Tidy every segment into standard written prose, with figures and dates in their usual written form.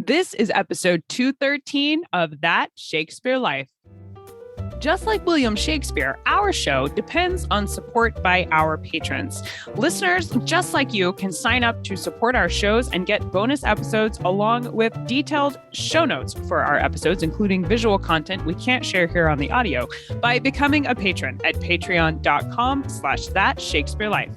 This is episode 213 of That Shakespeare Life. Just like William Shakespeare, our show depends on support by our patrons. Listeners just like you can sign up to support our shows and get bonus episodes along with detailed show notes for our episodes, including visual content we can't share here on the audio, by becoming a patron at patreon.com/thatshakespearelife.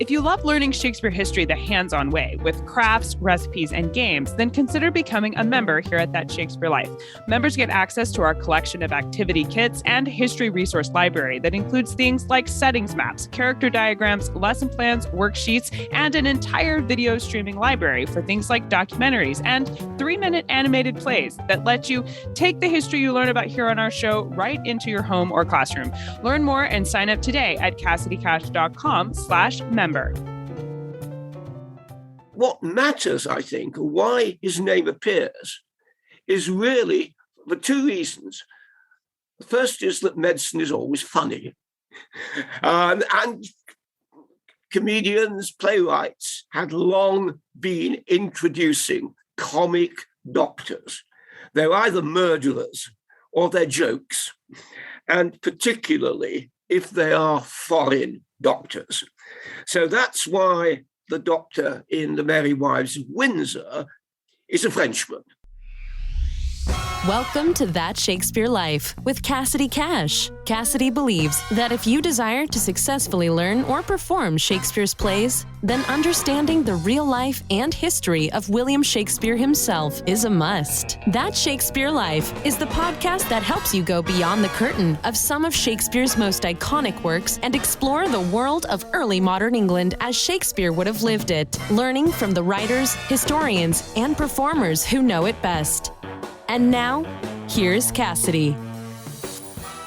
If you love learning Shakespeare history the hands-on way with crafts, recipes, and games, then consider becoming a member here at That Shakespeare Life. Members get access to our collection of activity kits and history resource library that includes things like settings maps, character diagrams, lesson plans, worksheets, and an entire video streaming library for things like documentaries and 3-minute animated plays that let you take the history you learn about here on our show right into your home or classroom. Learn more and sign up today at CassidyCash.com/member. What matters, I think, why his name appears, is really for two reasons. The first is that medicine is always funny. And comedians, playwrights had long been introducing comic doctors. They're either murderers or they're jokes, and particularly if they are foreign doctors. So that's why the doctor in the Merry Wives of Windsor is a Frenchman. Welcome to That Shakespeare Life with Cassidy Cash. Cassidy believes that if you desire to successfully learn or perform Shakespeare's plays, then understanding the real life and history of William Shakespeare himself is a must. That Shakespeare Life is the podcast that helps you go beyond the curtain of some of Shakespeare's most iconic works and explore the world of early modern England as Shakespeare would have lived it, learning from the writers, historians, and performers who know it best. And now, here's Cassidy.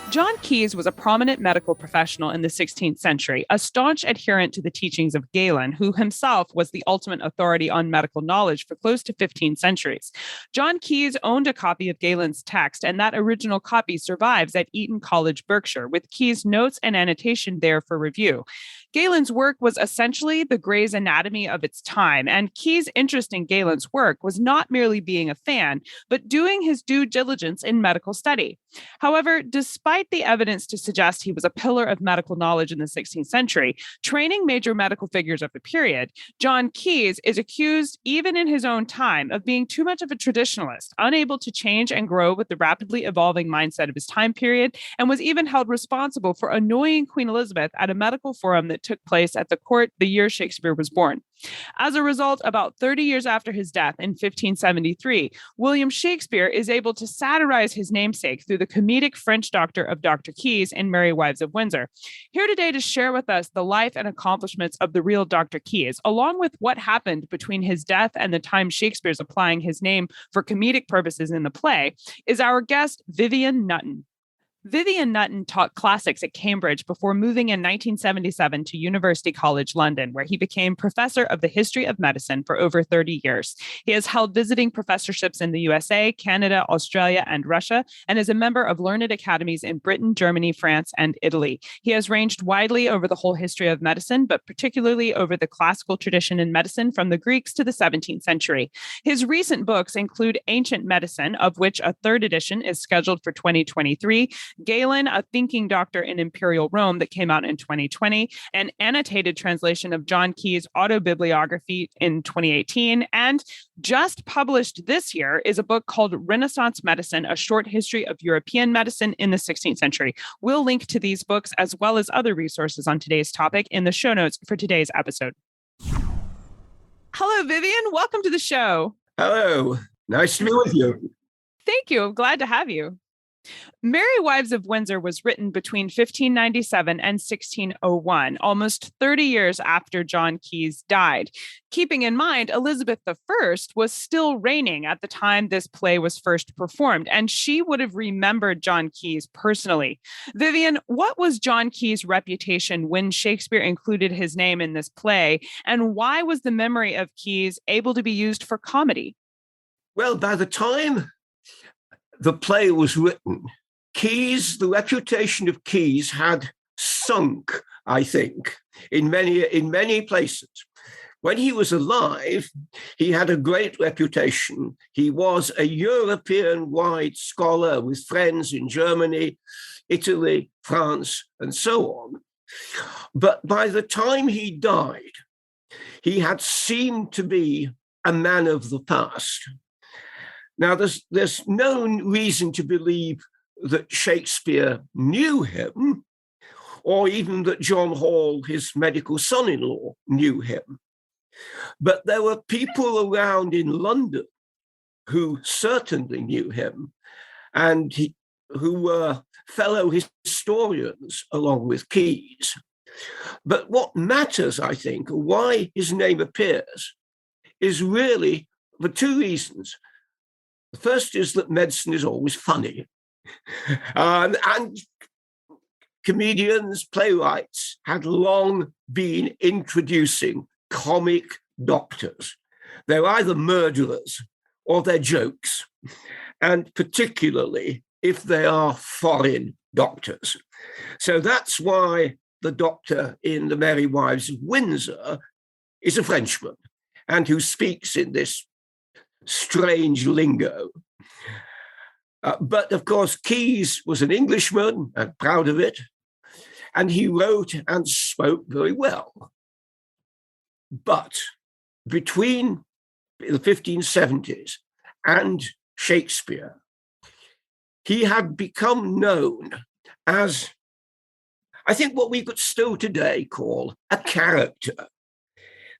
John Caius was a prominent medical professional in the 16th century, a staunch adherent to the teachings of Galen, who himself was the ultimate authority on medical knowledge for close to 15 centuries. John Caius owned a copy of Galen's text, and that original copy survives at Eton College, Berkshire, with Caius' notes and annotation there for review. Galen's work was essentially the Gray's Anatomy of its time, and Caius' interest in Galen's work was not merely being a fan, but doing his due diligence in medical study. However, despite the evidence to suggest he was a pillar of medical knowledge in the 16th century, training major medical figures of the period, John Caius is accused, even in his own time, of being too much of a traditionalist, unable to change and grow with the rapidly evolving mindset of his time period, and was even held responsible for annoying Queen Elizabeth at a medical forum that took place at the court the year Shakespeare was born. As a result, about 30 years after his death in 1573, William Shakespeare is able to satirize his namesake through the comedic French doctor of Dr. Caius in Merry Wives of Windsor. Here today to share with us the life and accomplishments of the real Dr. Caius, along with what happened between his death and the time Shakespeare's applying his name for comedic purposes in the play, is our guest, Vivian Nutton. Vivian Nutton taught classics at Cambridge before moving in 1977 to University College London, where he became professor of the history of medicine for over 30 years. He has held visiting professorships in the USA, Canada, Australia, and Russia, and is a member of learned academies in Britain, Germany, France, and Italy. He has ranged widely over the whole history of medicine, but particularly over the classical tradition in medicine from the Greeks to the 17th century. His recent books include Ancient Medicine, of which a third edition is scheduled for 2023, Galen, a thinking doctor in Imperial Rome, that came out in 2020, an annotated translation of John Caius' autobibliography in 2018, and just published this year is a book called Renaissance Medicine, a short history of European medicine in the 16th century. We'll link to these books as well as other resources on today's topic in the show notes for today's episode. Hello, Vivian. Welcome to the show. Hello. Nice to be with you. Thank you. I'm glad to have you. Merry Wives of Windsor was written between 1597 and 1601, almost 30 years after John Caius died. Keeping in mind, Elizabeth I was still reigning at the time this play was first performed, and she would have remembered John Caius personally. Vivian, what was John Caius' reputation when Shakespeare included his name in this play, and why was the memory of Caius able to be used for comedy? Well, by the time the play was written, Caius, the reputation of Caius had sunk, I think, in many places. When he was alive, he had a great reputation. He was a European-wide scholar with friends in Germany, Italy, France, and so on. But by the time he died, he had seemed to be a man of the past. Now, there's no reason to believe that Shakespeare knew him, or even that John Hall, his medical son-in-law, knew him. But there were people around in London who certainly knew him, and who were fellow historians along with Caius. But what matters, I think, why his name appears, is really for two reasons. The first is that medicine is always funny. And comedians, playwrights had long been introducing comic doctors. They're either murderers or they're jokes, and particularly if they are foreign doctors. So that's why the doctor in the Merry Wives of Windsor is a Frenchman, and who speaks in this strange lingo. But of course, Caius was an Englishman and proud of it, and he wrote and spoke very well. But between the 1570s and Shakespeare, he had become known as, I think, what we could still today call a character,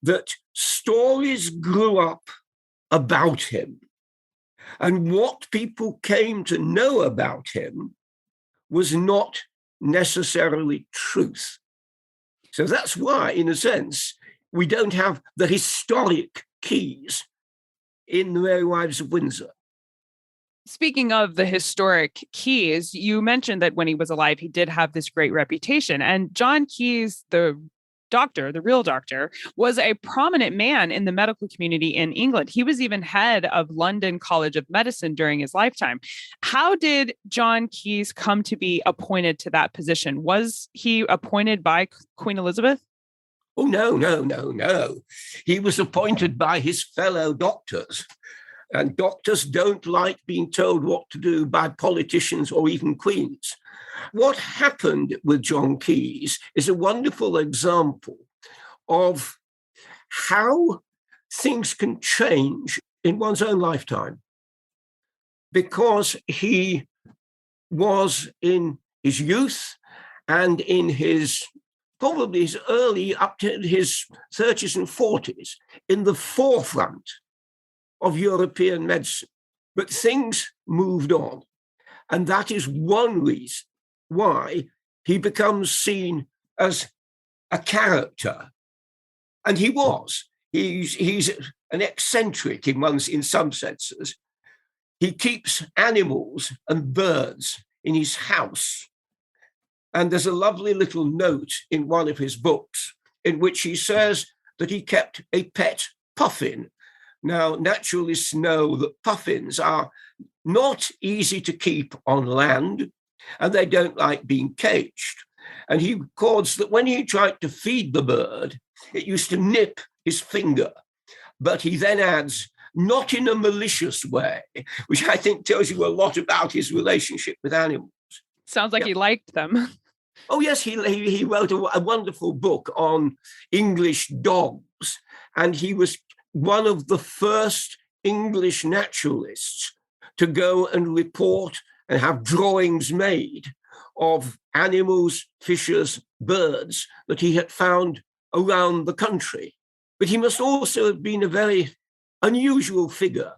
that stories grew up about him. And what people came to know about him was not necessarily truth. So that's why, in a sense, we don't have the historic Caius in the Merry Wives of Windsor. Speaking of the historic Caius, you mentioned that when he was alive, he did have this great reputation. And John Caius, the doctor, the real doctor, was a prominent man in the medical community in England. He was even head of London College of Medicine during his lifetime. How did John Caius come to be appointed to that position? Was he appointed by Queen Elizabeth? Oh, no. He was appointed by his fellow doctors. And doctors don't like being told what to do by politicians or even queens. What happened with John Caius is a wonderful example of how things can change in one's own lifetime. Because he was in his youth and in probably his early, up to his 30s and 40s, in the forefront of European medicine. But things moved on. And that is one reason why he becomes seen as a character. And he was. He's an eccentric in some senses. He keeps animals and birds in his house. And there's a lovely little note in one of his books in which he says that he kept a pet puffin. Now, naturalists know that puffins are not easy to keep on land, and they don't like being caged. And he records that when he tried to feed the bird, it used to nip his finger. But he then adds, not in a malicious way, which I think tells you a lot about his relationship with animals. Sounds like he liked them. Oh, yes, he wrote a wonderful book on English dogs, and he was one of the first English naturalists to go and report and have drawings made of animals, fishes, birds that he had found around the country. But he must also have been a very unusual figure.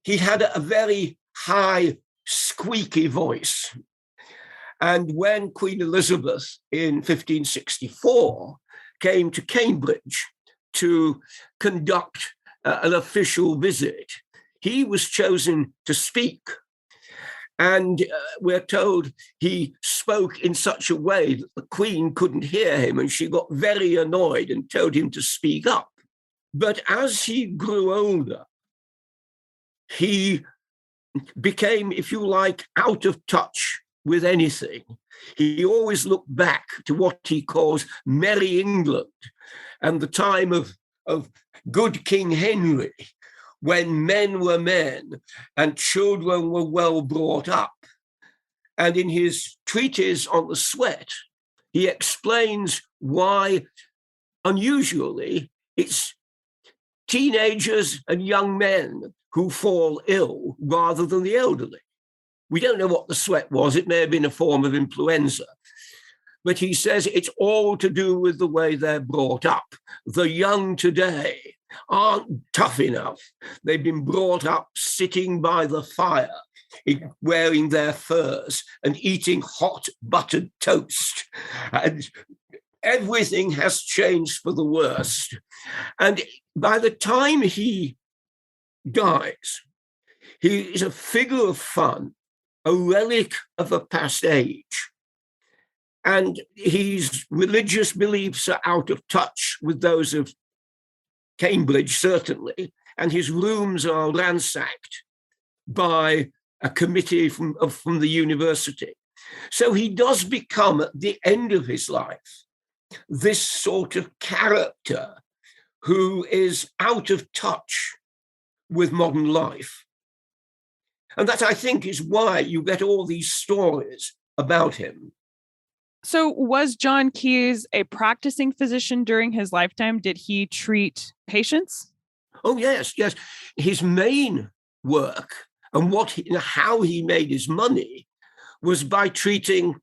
He had a very high, squeaky voice. And when Queen Elizabeth in 1564 came to Cambridge to conduct an official visit, he was chosen to speak. And we're told he spoke in such a way that the Queen couldn't hear him, and she got very annoyed and told him to speak up. But as he grew older, he became, if you like, out of touch with anything. He always looked back to what he calls Merry England and the time of of good King Henry, when men were men and children were well brought up. And in his treatise on the sweat, he explains why, unusually, it's teenagers and young men who fall ill rather than the elderly. We don't know what the sweat was. It may have been a form of influenza. But he says it's all to do with the way they're brought up. The young today aren't tough enough. They've been brought up sitting by the fire, wearing their furs and eating hot buttered toast. And everything has changed for the worst. And by the time he dies, he is a figure of fun, a relic of a past age. And his religious beliefs are out of touch with those of Cambridge, certainly, and his rooms are ransacked by a committee from the university. So he does become, at the end of his life, this sort of character who is out of touch with modern life. And that, I think, is why you get all these stories about him. So was John Caius a practicing physician during his lifetime? Did he treat patients? Oh, yes. His main work and how he made his money was by treating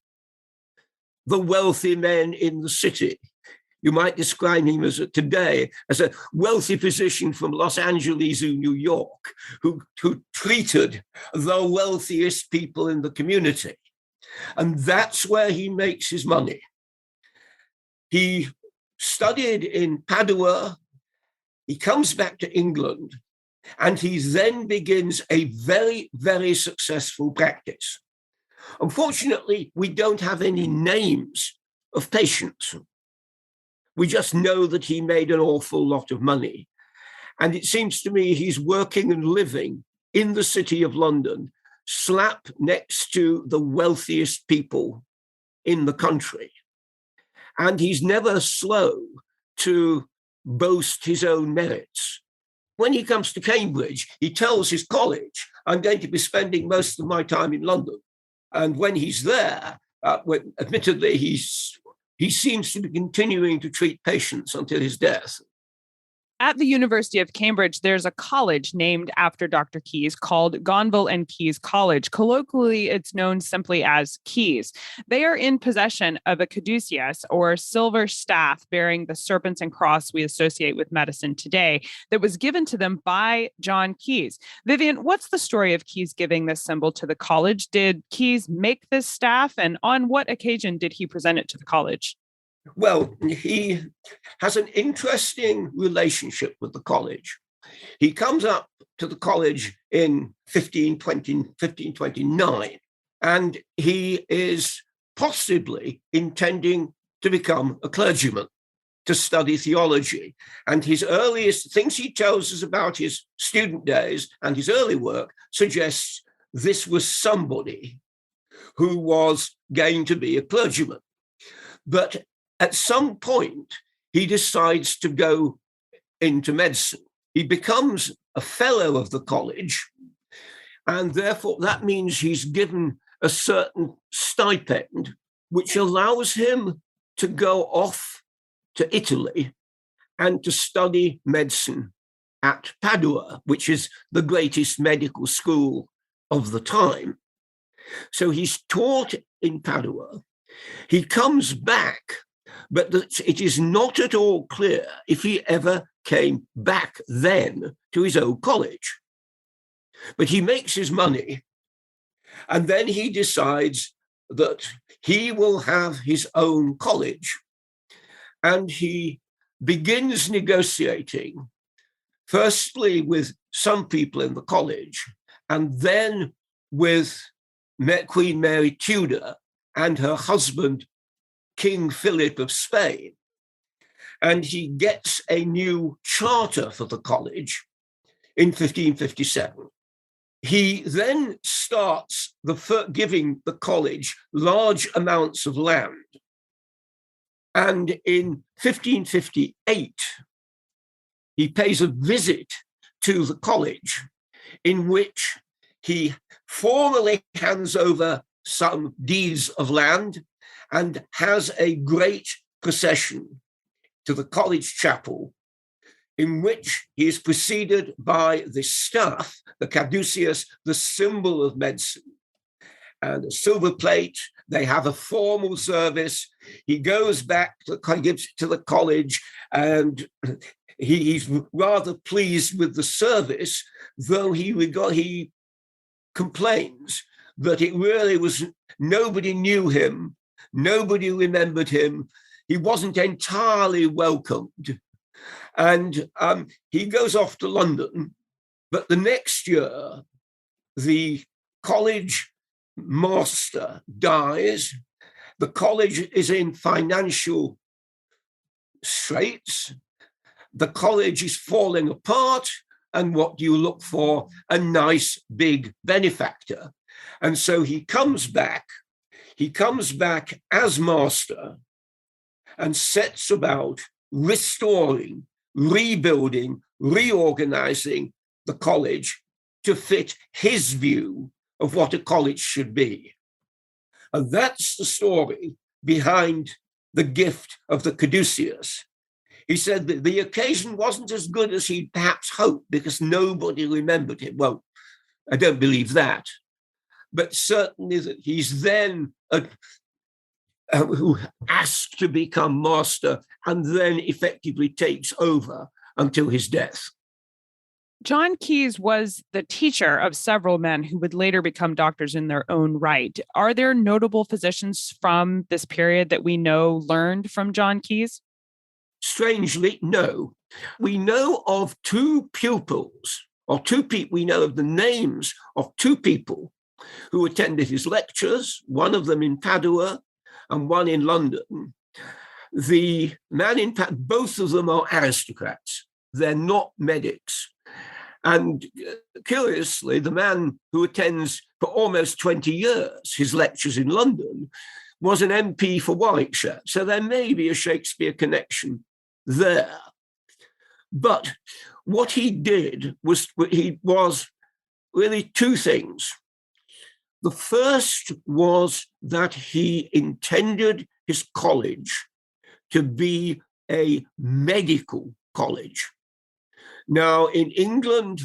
the wealthy men in the city. You might describe him today as a wealthy physician from Los Angeles or New York who treated the wealthiest people in the community. And that's where he makes his money. He studied in Padua. He comes back to England, and he then begins a very, very successful practice. Unfortunately, we don't have any names of patients. We just know that he made an awful lot of money. And it seems to me he's working and living in the city of London, slap next to the wealthiest people in the country. And he's never slow to boast his own merits. When he comes to Cambridge, he tells his college, I'm going to be spending most of my time in London. And when he's there, admittedly, he seems to be continuing to treat patients until his death. At the University of Cambridge, there's a college named after Dr. Caius called Gonville and Caius College. Colloquially, it's known simply as Caius. They are in possession of a caduceus, or silver staff bearing the serpents and cross we associate with medicine today, that was given to them by John Caius. Vivian, what's the story of Caius giving this symbol to the college? Did Caius make this staff, and on what occasion did he present it to the college? Well, he has an interesting relationship with the college. He comes up to the college in 1529, and he is possibly intending to become a clergyman, to study theology. And his earliest things he tells us about his student days and his early work suggests this was somebody who was going to be a clergyman. But at some point, he decides to go into medicine. He becomes a fellow of the college, and therefore that means he's given a certain stipend, which allows him to go off to Italy and to study medicine at Padua, which is the greatest medical school of the time. So he's taught in Padua. He comes back, but it is not at all clear if he ever came back then to his old college. But he makes his money, and then he decides that he will have his own college. And he begins negotiating, firstly with some people in the college, and then with Queen Mary Tudor and her husband, King Philip of Spain. And he gets a new charter for the college in 1557. He then starts giving the college large amounts of land. And in 1558, he pays a visit to the college in which he formally hands over some deeds of land and has a great procession to the college chapel, in which he is preceded by the staff, the caduceus, the symbol of medicine, and a silver plate. They have a formal service. He goes back to the college, and he's rather pleased with the service, though he complains that it really was, nobody knew him, nobody remembered him, he wasn't entirely welcomed. And he goes off to London, but the next year, the college master dies. The college is in financial straits. The college is falling apart. And what do you look for? A nice big benefactor. And so he comes back as master and sets about restoring, rebuilding, reorganizing the college to fit his view of what a college should be. And that's the story behind the gift of the caduceus. He said that the occasion wasn't as good as he'd perhaps hoped because nobody remembered him. Well, I don't believe that. But certainly that he's then who asked to become master and then effectively takes over until his death. John Caius was the teacher of several men who would later become doctors in their own right. Are there notable physicians from this period that we know learned from John Caius? Strangely, no. We know of two pupils, or two people, we know of the names of two people who attended his lectures, one of them in Padua and one in London. The man in Padua, both of them are aristocrats. They're not medics. And curiously, the man who attends for almost 20 years his lectures in London was an MP for Warwickshire. So there may be a Shakespeare connection there. But what he did was really two things. The first was that he intended his college to be a medical college. Now, in England,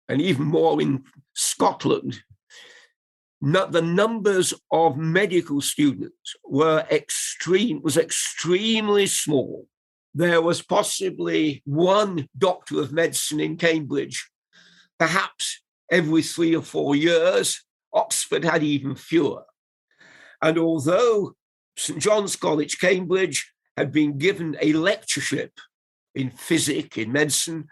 and even more in Scotland, the numbers of medical students was extremely small. There was possibly one doctor of medicine in Cambridge, perhaps every 3 or 4 years. Oxford had even fewer. And although St. John's College, Cambridge, had been given a lectureship in physics, in medicine,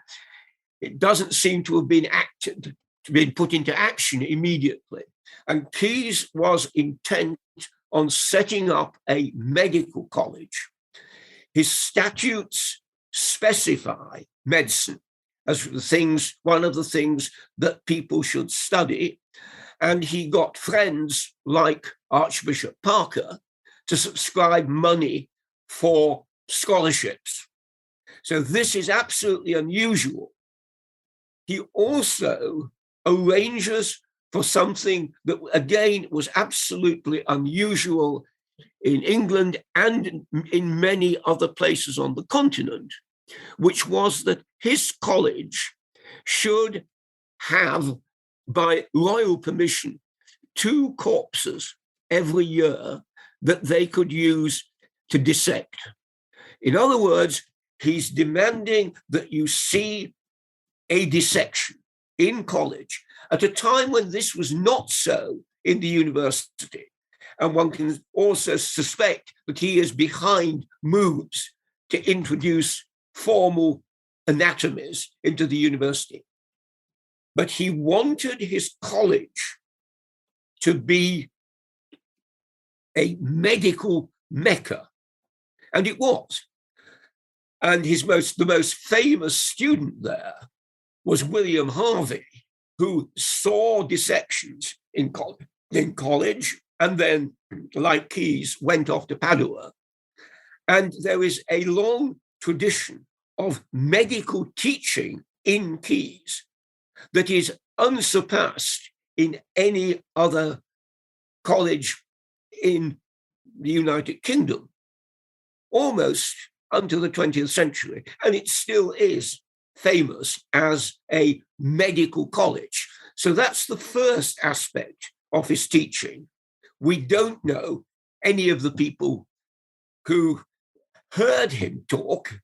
it doesn't seem to have been put into action immediately. And Caius was intent on setting up a medical college. His statutes specify medicine as one of the things that people should study. And he got friends like Archbishop Parker to subscribe money for scholarships. So this is absolutely unusual. He also arranges for something that, again, was absolutely unusual in England and in many other places on the continent, which was that his college should have, by royal permission, 2 corpses every year that they could use to dissect. In other words, he's demanding that you see a dissection in college at a time when this was not so in the university. And one can also suspect that he is behind moves to introduce formal anatomies into the university. But he wanted his college to be a medical mecca, and it was. And the most famous student there was William Harvey, who saw dissections in college, and then, like Caius, went off to Padua. And there is a long tradition of medical teaching in Caius that is unsurpassed in any other college in the United Kingdom, almost until the 20th century. And it still is famous as a medical college. So that's the first aspect of his teaching. We don't know any of the people who heard him talk,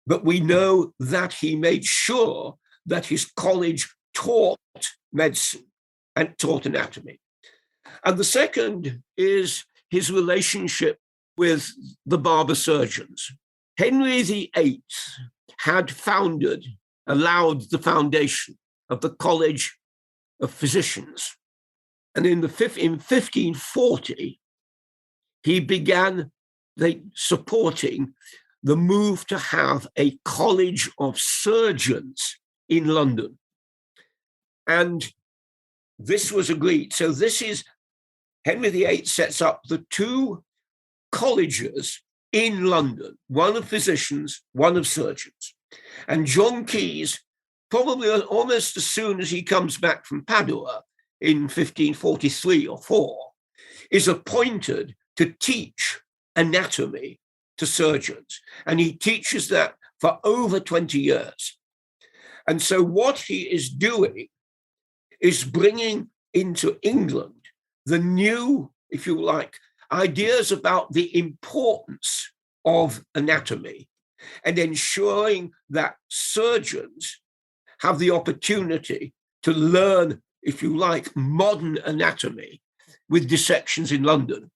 but we know that he made sure that his college taught medicine and taught anatomy. And the second is his relationship with the barber surgeons. Henry VIII had allowed the foundation of the College of Physicians. And in 1540, he began supporting the move to have a college of surgeons in London. And this was agreed. So this is, Henry VIII sets up the two colleges in London, one of physicians, one of surgeons. And John Caius, probably almost as soon as he comes back from Padua in 1543 or 4, is appointed to teach anatomy to surgeons. And he teaches that for over 20 years. And so what he is doing is bringing into England the new, if you like, ideas about the importance of anatomy and ensuring that surgeons have the opportunity to learn, if you like, modern anatomy with dissections in London.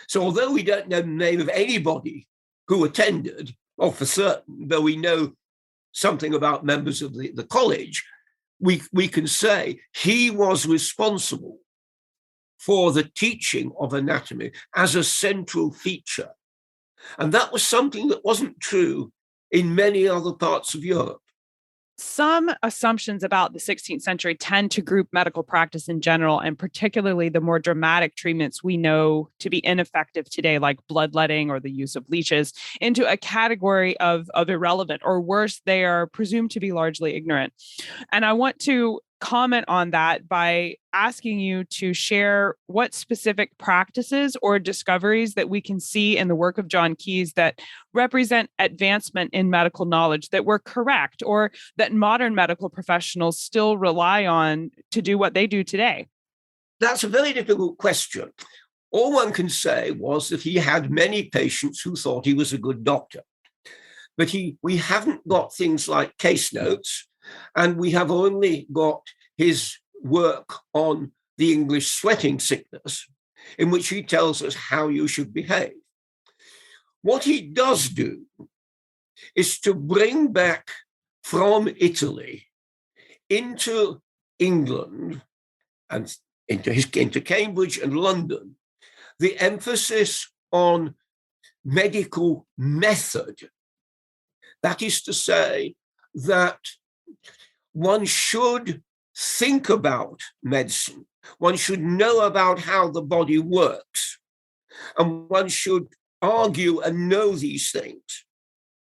So although we don't know the name of anybody who attended, or for certain, though we know something about members of the college, we can say he was responsible for the teaching of anatomy as a central feature. And that was something that wasn't true in many other parts of Europe. Some assumptions about the 16th century tend to group medical practice in general, and particularly the more dramatic treatments we know to be ineffective today, like bloodletting or the use of leeches, into a category of irrelevant, or worse, they are presumed to be largely ignorant. And I want to comment on that by asking you to share what specific practices or discoveries that we can see in the work of John Caius that represent advancement in medical knowledge that were correct, or that modern medical professionals still rely on to do what they do today. That's a very difficult question. All one can say was that he had many patients who thought he was a good doctor. But we haven't got things like case notes, and we have only got his work on the English sweating sickness, in which he tells us how you should behave. What he does do is to bring back from Italy into England and into Cambridge and London the emphasis on medical method. That is to say that one should think about medicine, one should know about how the body works, and one should argue and know these things.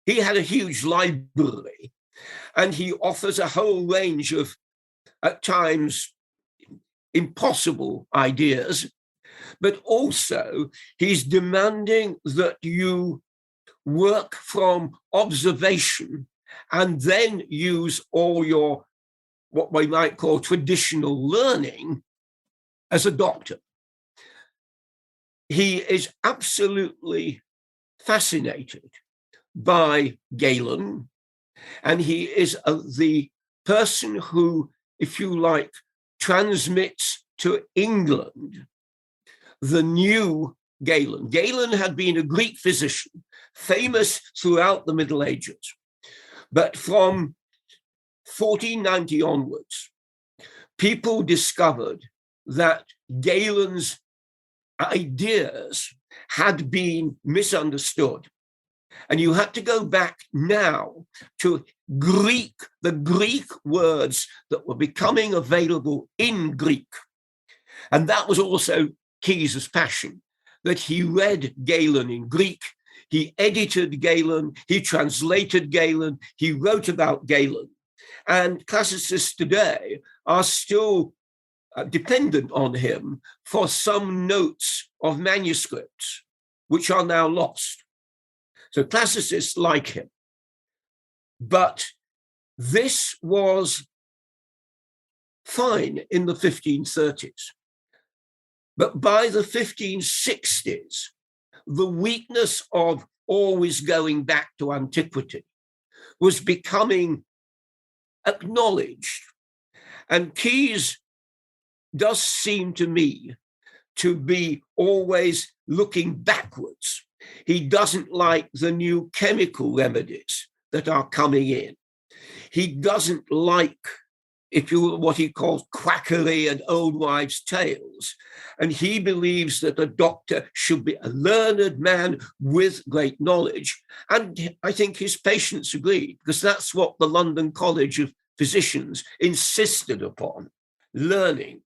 He had a huge library, and he offers a whole range of, at times, impossible ideas, but also he's demanding that you work from observation and then use all your, what we might call traditional learning as a doctor. He is absolutely fascinated by Galen, and he is the person who, if you like, transmits to England the new Galen. Galen had been a Greek physician, famous throughout the Middle Ages. But from 1490 onwards, people discovered that Galen's ideas had been misunderstood. And you had to go back now to the Greek words that were becoming available in Greek. And that was also Caius's passion, that he read Galen in Greek, He edited Galen, he translated Galen, he wrote about Galen. And classicists today are still dependent on him for some notes of manuscripts, which are now lost. So classicists like him. But this was fine in the 1530s. But by the 1560s, the weakness of always going back to antiquity was becoming acknowledged. And Caius does seem to me to be always looking backwards. He doesn't like the new chemical remedies that are coming in. He doesn't like, if you will, what he calls quackery and old wives' tales. And he believes that a doctor should be a learned man with great knowledge. And I think his patients agreed, because that's what the London College of Physicians insisted upon, learning.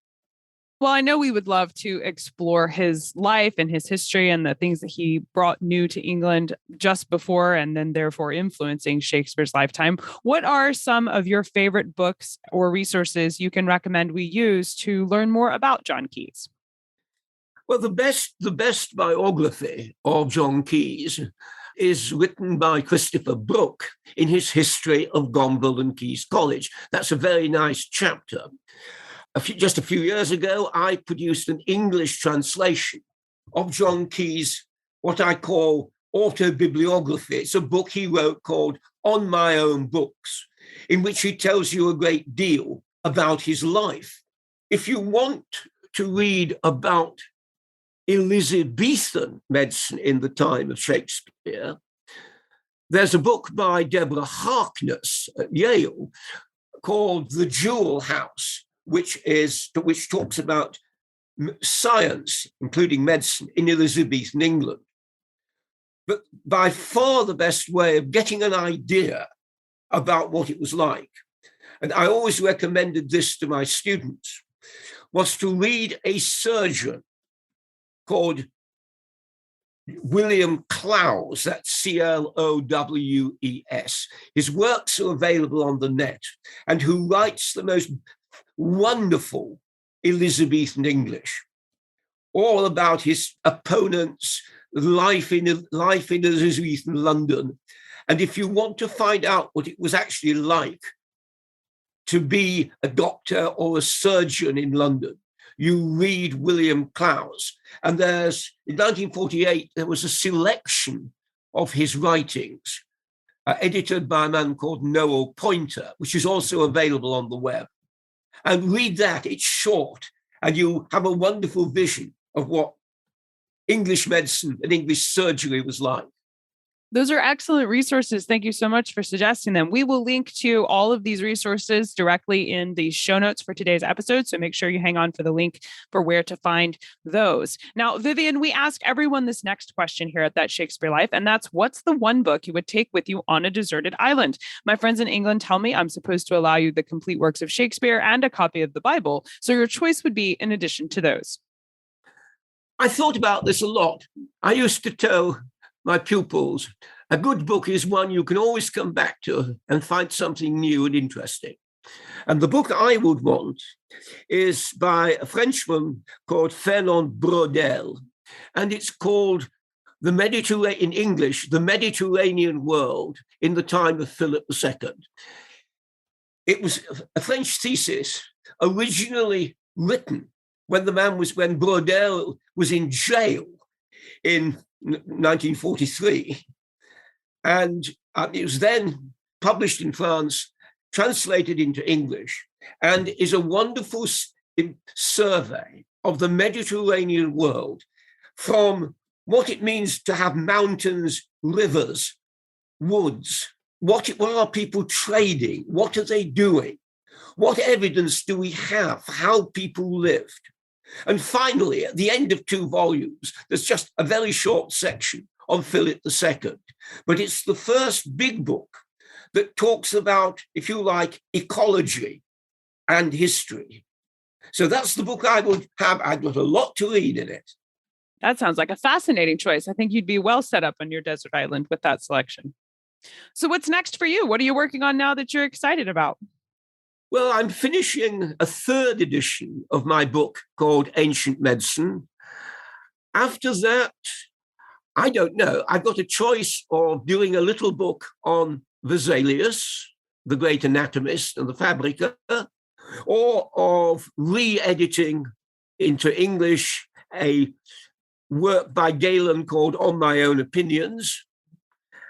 Well, I know we would love to explore his life and his history and the things that he brought new to England just before and then therefore influencing Shakespeare's lifetime. What are some of your favorite books or resources you can recommend we use to learn more about John Caius? Well, the best biography of John Caius is written by Christopher Brooke in his History of Gonville and Caius College. That's a very nice chapter. Just a few years ago, I produced an English translation of John Caius, what I call autobibliography. It's a book he wrote called On My Own Books, in which he tells you a great deal about his life. If you want to read about Elizabethan medicine in the time of Shakespeare, there's a book by Deborah Harkness at Yale called The Jewel House, which talks about science, including medicine, in Elizabethan England. But by far the best way of getting an idea about what it was like, and I always recommended this to my students, was to read a surgeon called William Clowes, that's Clowes. His works are available on the net, and who writes the most wonderful Elizabethan English, all about his opponents, life in Elizabethan London. And if you want to find out what it was actually like to be a doctor or a surgeon in London, you read William Clowes. And in 1948, there was a selection of his writings, edited by a man called Noel Pointer, which is also available on the web. And read that, it's short, and you have a wonderful vision of what English medicine and English surgery was like. Those are excellent resources. Thank you so much for suggesting them. We will link to all of these resources directly in the show notes for today's episode. So make sure you hang on for the link for where to find those. Now, Vivian, we ask everyone this next question here at That Shakespeare Life, and that's, what's the one book you would take with you on a deserted island? My friends in England tell me I'm supposed to allow you the complete works of Shakespeare and a copy of the Bible. So your choice would be in addition to those. I thought about this a lot. I used to tell my pupils, a good book is one you can always come back to and find something new and interesting. And the book I would want is by a Frenchman called Fernand Braudel, and it's called in English, The Mediterranean World in the Time of Philip II. It was a French thesis originally written when Braudel was in jail in 1943. And it was then published in France, translated into English, and is a wonderful survey of the Mediterranean world, from what it means to have mountains, rivers, woods. What are people trading? What are they doing? What evidence do we have for how people lived? And finally, at the end of 2 volumes, there's just a very short section on Philip II. But it's the first big book that talks about, if you like, ecology and history. So that's the book I would have. I've got a lot to read in it. That sounds like a fascinating choice. I think you'd be well set up on your desert island with that selection. So what's next for you? What are you working on now that you're excited about? Well, I'm finishing a third edition of my book called Ancient Medicine. After that, I don't know. I've got a choice of doing a little book on Vesalius, the great anatomist and the fabricator, or of re-editing into English a work by Galen called On My Own Opinions.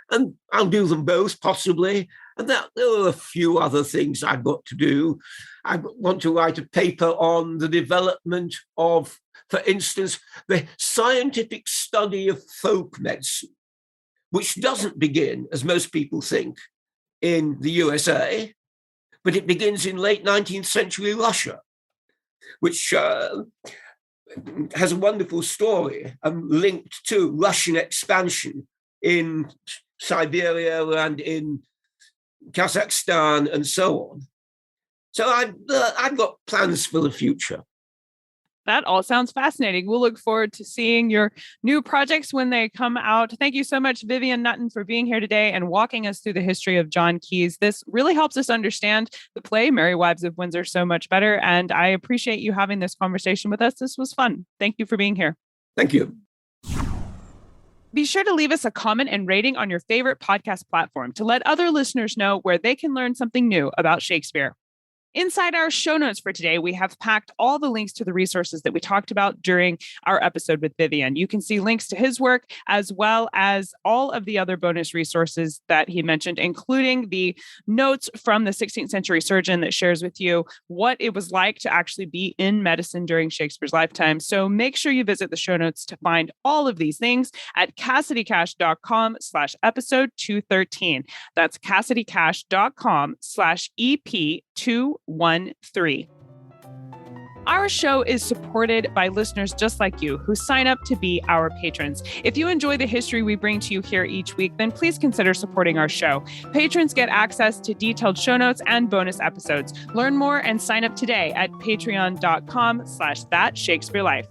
And I'll do them both, possibly. And there are a few other things I've got to do. I want to write a paper on the development of, for instance, the scientific study of folk medicine, which doesn't begin, as most people think, in the USA, but it begins in late 19th century Russia, which has a wonderful story linked to Russian expansion in Siberia and in Kazakhstan and so on. So I've got plans for the future. That all sounds fascinating. We'll look forward to seeing your new projects when they come out. Thank you so much, Vivian Nutton, for being here today and walking us through the history of John Caius. This really helps us understand the play Merry Wives of Windsor so much better. And I appreciate you having this conversation with us. This was fun. Thank you for being here. Thank you. Be sure to leave us a comment and rating on your favorite podcast platform to let other listeners know where they can learn something new about Shakespeare. Inside our show notes for today, we have packed all the links to the resources that we talked about during our episode with Vivian. You can see links to his work as well as all of the other bonus resources that he mentioned, including the notes from the 16th century surgeon that shares with you what it was like to actually be in medicine during Shakespeare's lifetime. So make sure you visit the show notes to find all of these things at CassidyCash.com/episode 213. That's CassidyCash.com/EP213. Our show is supported by listeners just like you who sign up to be our patrons. If you enjoy the history we bring to you here each week, then please consider supporting our show. Patrons get access to detailed show notes and bonus episodes. Learn more and sign up today at patreon.com/thatshakespearelife.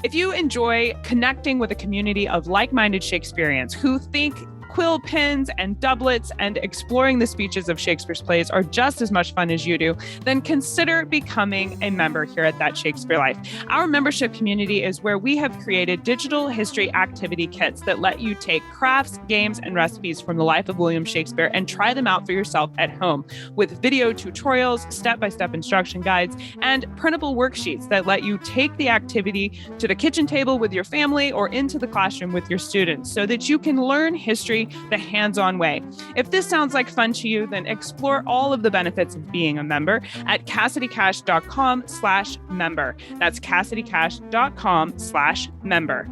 If you enjoy connecting with a community of like-minded Shakespeareans who think quill pens and doublets and exploring the speeches of Shakespeare's plays are just as much fun as you do, then consider becoming a member here at That Shakespeare Life. Our membership community is where we have created digital history activity kits that let you take crafts, games, and recipes from the life of William Shakespeare and try them out for yourself at home with video tutorials, step-by-step instruction guides, and printable worksheets that let you take the activity to the kitchen table with your family or into the classroom with your students so that you can learn history the hands-on way. If this sounds like fun to you, then explore all of the benefits of being a member at CassidyCash.com/member. That's CassidyCash.com/member.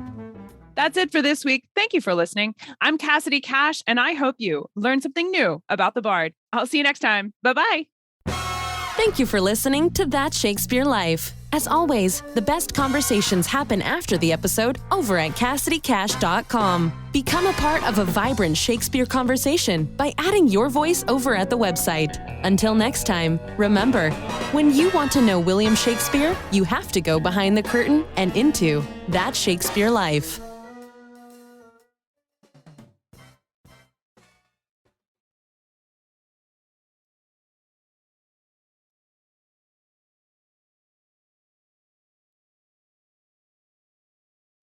That's it for this week. Thank you for listening. I'm Cassidy Cash, and I hope you learned something new about the Bard. I'll see you next time. Bye-bye. Thank you for listening to That Shakespeare Life. As always, the best conversations happen after the episode over at CassidyCash.com. Become a part of a vibrant Shakespeare conversation by adding your voice over at the website. Until next time, remember, when you want to know William Shakespeare, you have to go behind the curtain and into That Shakespeare Life.